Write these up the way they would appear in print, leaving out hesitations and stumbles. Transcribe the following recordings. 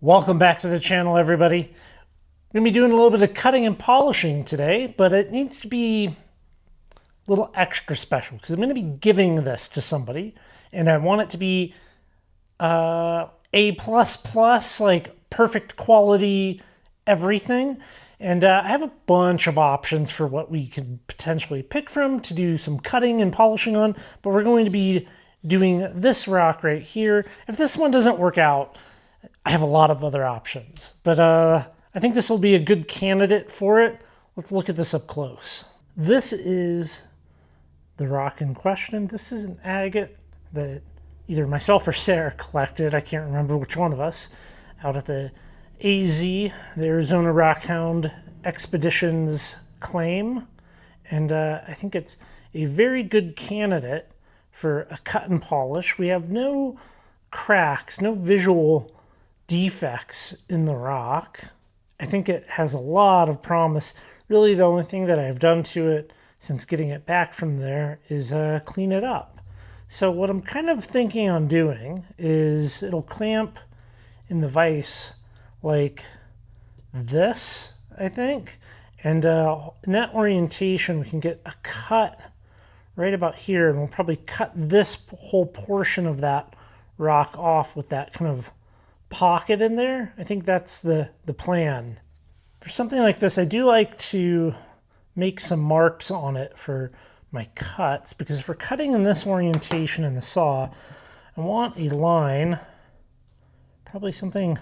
Welcome back to the channel, everybody. We're going to be doing a little bit of cutting and polishing today, but it needs to be a little extra special because I'm going to be giving this to somebody, and I want it to be A++, like perfect quality everything. And I have a bunch of options for what we could potentially pick from to do some cutting and polishing on, but we're going to be doing this rock right here. If this one doesn't work out, I have a lot of other options, but I think this will be a good candidate for it. Let's look at this up close. This is the rock in question. This is an agate that either myself or Sarah collected. I can't remember which one of us, out at the AZ, the Arizona Rockhound Expeditions claim. And I think it's a very good candidate for a cut and polish. We have no cracks, no visual defects in the rock. I think it has a lot of promise. Really, the only thing that I've done to it since getting it back from there is clean it up. So what I'm kind of thinking on doing is it'll clamp in the vise like this, I think. And in that orientation, we can get a cut right about here, and we'll probably cut this whole portion of that rock off with that kind of pocket in there. I think that's the plan. For something like this, I do like to make some marks on it for my cuts, because if we're cutting in this orientation in the saw, I want a line, probably something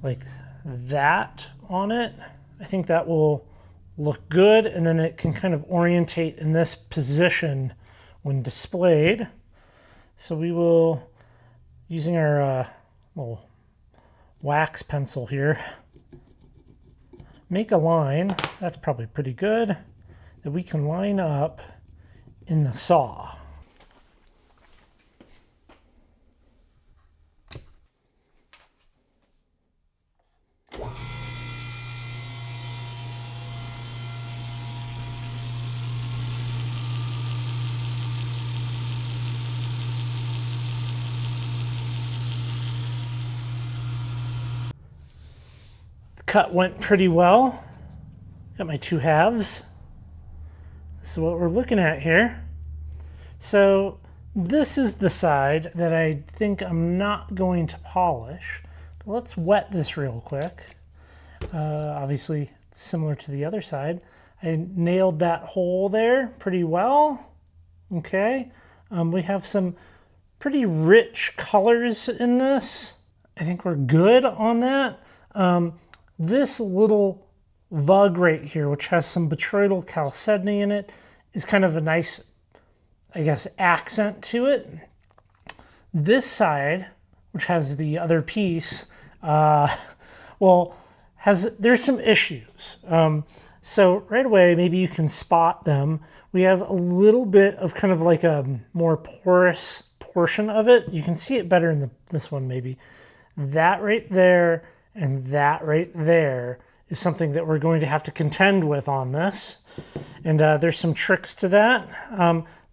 like that on it. I think that will look good, and then it can kind of orientate in this position when displayed. So we will, using our little wax pencil here, make a line, that's probably pretty good, that we can line up in the saw. Cut went pretty well. Got my two halves. This is what we're looking at here. So this is the side that I think I'm not going to polish. But let's wet this real quick. Obviously similar to the other side. I nailed that hole there pretty well. Okay. We have some pretty rich colors in this. I think we're good on that. This little vug right here, which has some botryoidal chalcedony in it, is kind of a nice, I guess, accent to it. This side, which has the other piece, there's some issues. So right away, maybe you can spot them. We have a little bit of kind of like a more porous portion of it. You can see it better in this one maybe. That right there and that right there is something that we're going to have to contend with on this. And there's some tricks to that.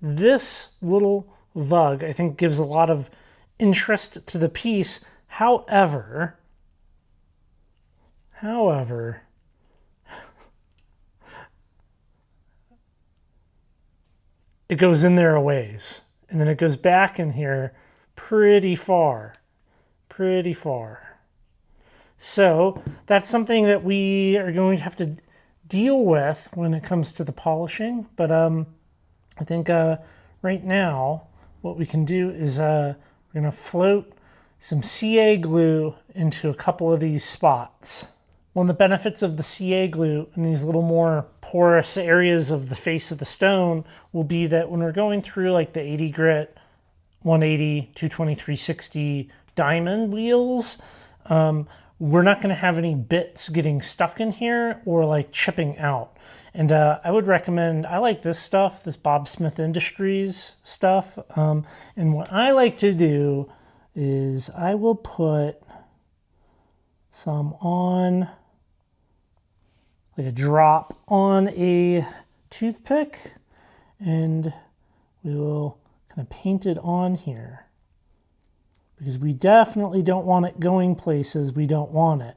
This little vug, I think, gives a lot of interest to the piece. However, it goes in there a ways. And then it goes back in here pretty far. So that's something that we are going to have to deal with when it comes to the polishing. But I think right now what we can do is we're going to float some CA glue into a couple of these spots. One of the benefits of the CA glue in these little more porous areas of the face of the stone will be that when we're going through like the 80 grit, 180, 220, 360 diamond wheels, we're not going to have any bits getting stuck in here or like chipping out. And I would recommend, I like this stuff, this Bob Smith Industries stuff. And what I like to do is I will put some on, like a drop on a toothpick, and we will kind of paint it on here. because we definitely don't want it going places we don't want it.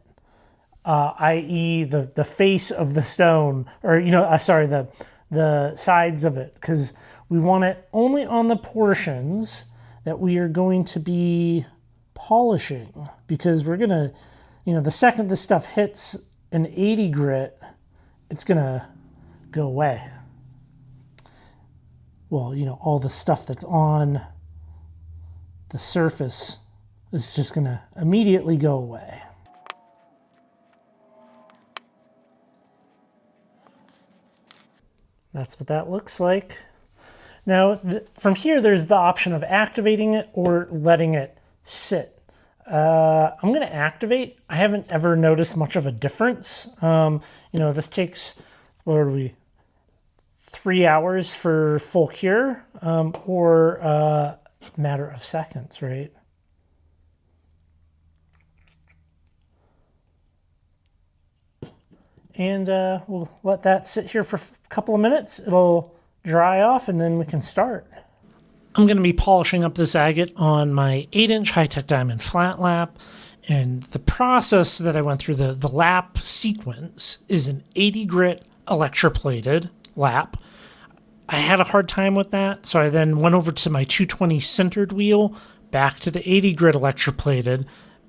I.e. the face of the stone, or, the sides of it, because we want it only on the portions that we are going to be polishing, because we're going to, the second this stuff hits an 80 grit, it's going to go away. Well, all the stuff that's on the surface is just going to immediately go away. That's what that looks like. Now, from here, there's the option of activating it or letting it sit. I'm going to activate. I haven't ever noticed much of a difference. This takes, 3 hours for full cure, or a matter of seconds, right? And we'll let that sit here for a couple of minutes. It'll dry off and then we can start. I'm going to be polishing up this agate on my 8-inch high-tech diamond flat lap. And the process that I went through, the lap sequence, is an 80 grit electroplated lap. I had a hard time with that, so I then went over to my 220 sintered wheel, back to the 80 grit electroplated,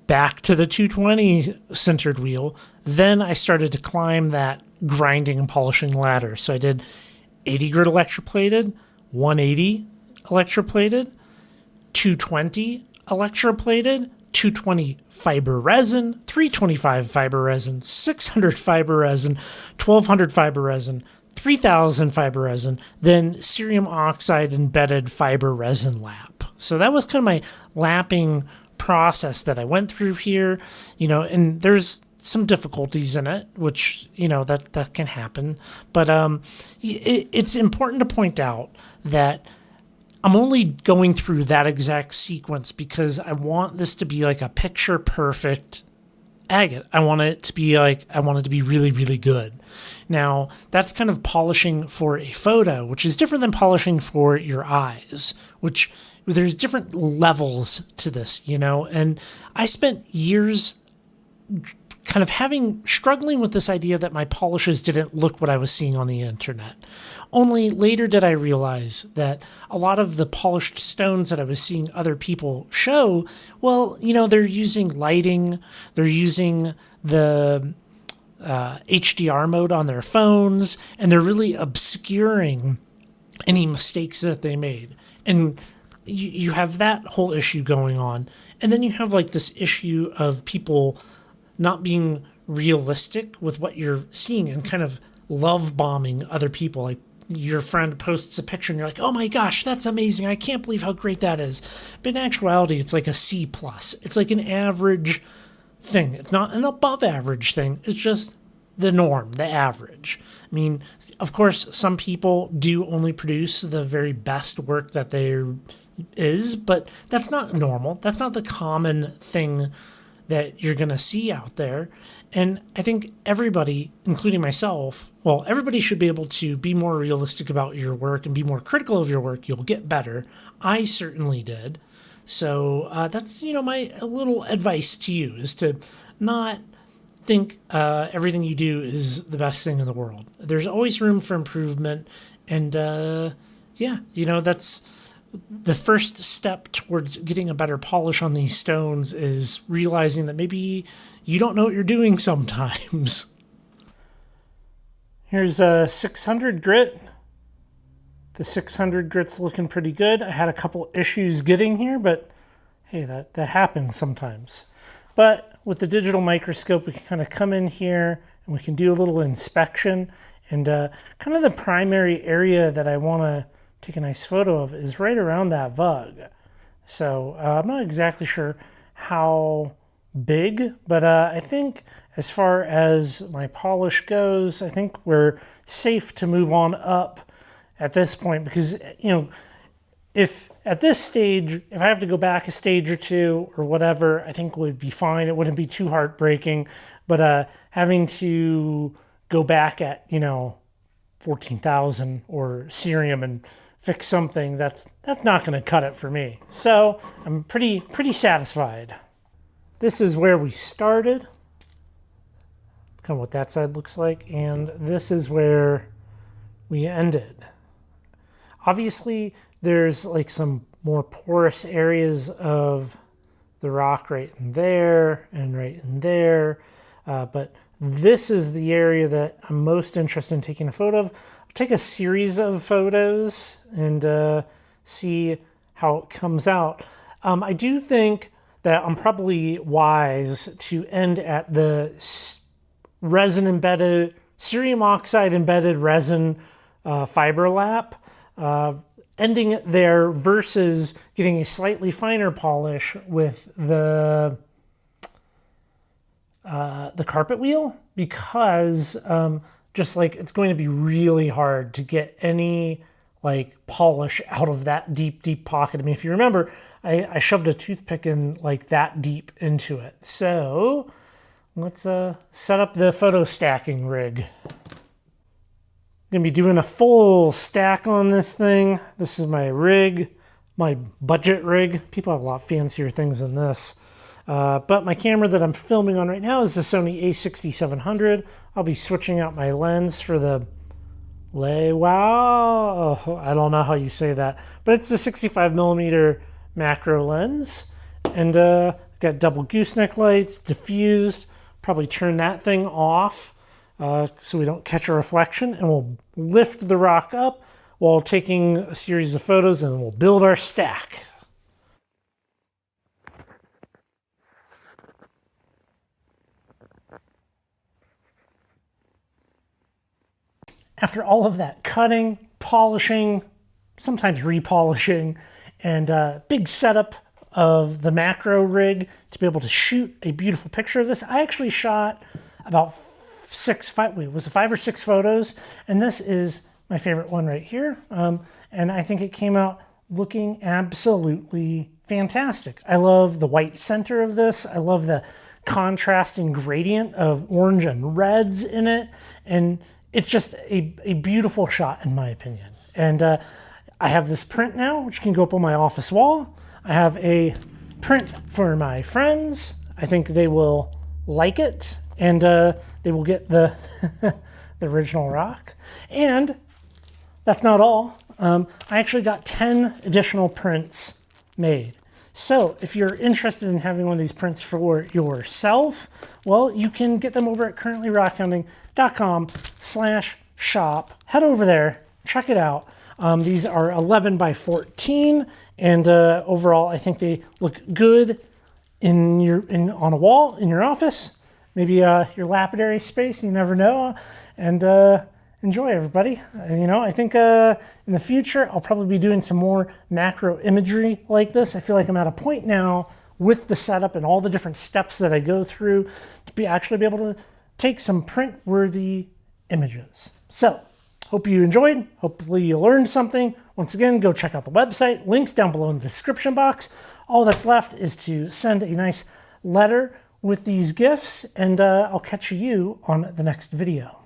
back to the 220 sintered wheel. Then I started to climb that grinding and polishing ladder. So I did 80 grit electroplated, 180 electroplated, 220 electroplated, 220 fiber resin, 325 fiber resin, 600 fiber resin, 1200 fiber resin, 3000 fiber resin, then cerium oxide embedded fiber resin lap. So that was kind of my lapping process that I went through here, and there's some difficulties in it, which, that can happen. But it's important to point out that I'm only going through that exact sequence because I want this to be like a picture perfect agate. I want it to be really, really good. Now, that's kind of polishing for a photo, which is different than polishing for your eyes, which there's different levels to this, and I spent years kind of struggling with this idea that my polishes didn't look what I was seeing on the internet. Only later did I realize that a lot of the polished stones that I was seeing other people show, they're using lighting, they're using the HDR mode on their phones, and they're really obscuring any mistakes that they made. And you have that whole issue going on. And then you have this issue of people not being realistic with what you're seeing and kind of love bombing other people. Like your friend posts a picture and you're like, oh my gosh, that's amazing. I can't believe how great that is. But in actuality, it's like a C+. It's like an average thing. It's not an above average thing. It's just the norm, the average. I mean, of course, some people do only produce the very best work that there is, but that's not normal. That's not the common thing that you're going to see out there. And I think everybody, including myself, everybody should be able to be more realistic about your work and be more critical of your work. You'll get better. I certainly did. So that's, my little advice to you is to not think everything you do is the best thing in the world. There's always room for improvement. And that's the first step towards getting a better polish on these stones, is realizing that maybe you don't know what you're doing sometimes. Here's a 600 grit. The 600 grit's looking pretty good. I had a couple issues getting here, but hey, that happens sometimes. But with the digital microscope, we can kind of come in here and we can do a little inspection. And kind of the primary area that I want to take a nice photo of is right around that vug. So I'm not exactly sure how big, but I think as far as my polish goes, I think we're safe to move on up at this point, because, if at this stage, if I have to go back a stage or two or whatever, I think would be fine. It wouldn't be too heartbreaking, but having to go back at, 14,000 or cerium and fix something that's not going to cut it for me. So I'm pretty satisfied. This is where we started, kind of what that side looks like, and this is where we ended. Obviously, there's like some more porous areas of the rock right in there and right in there, but this is the area that I'm most interested in taking a photo of. I'll take a series of photos and see how it comes out. I do think that I'm probably wise to end at the resin embedded, cerium oxide embedded resin fiber lap, ending it there versus getting a slightly finer polish with the carpet wheel, because just like it's going to be really hard to get any like polish out of that deep pocket. I mean, if you remember, I shoved a toothpick in like that deep into it. So let's set up the photo stacking rig. I'm gonna be doing a full stack on this thing. This is my rig, my budget rig. People have a lot fancier things than this. But my camera that I'm filming on right now is the Sony a6700. I'll be switching out my lens for the wow. Oh, I don't know how you say that, but it's a 65mm macro lens, and got double gooseneck lights, diffused. Probably turn that thing off so we don't catch a reflection, and we'll lift the rock up while taking a series of photos, and we'll build our stack. After all of that cutting, polishing, sometimes repolishing, and big setup of the macro rig to be able to shoot a beautiful picture of this, I actually shot about five or six photos, and this is my favorite one right here. And I think it came out looking absolutely fantastic. I love the white center of this. I love the contrasting gradient of orange and reds in it, and it's just a beautiful shot in my opinion. And I have this print now, which can go up on my office wall. I have a print for my friends. I think they will like it, and they will get the the original rock. And that's not all. I actually got 10 additional prints made. So if you're interested in having one of these prints for yourself, well, you can get them over at currentlyrockhounding.com/shop. Head over there, check it out. These are 11 by 14, and overall, I think they look good on a wall in your office, maybe your lapidary space. You never know. And enjoy, everybody. I think in the future, I'll probably be doing some more macro imagery like this. I feel like I'm at a point now with the setup and all the different steps that I go through to actually be able to take some print-worthy images. So, hope you enjoyed. Hopefully you learned something. Once again, go check out the website. Links down below in the description box. All that's left is to send a nice letter with these gifts, and I'll catch you on the next video.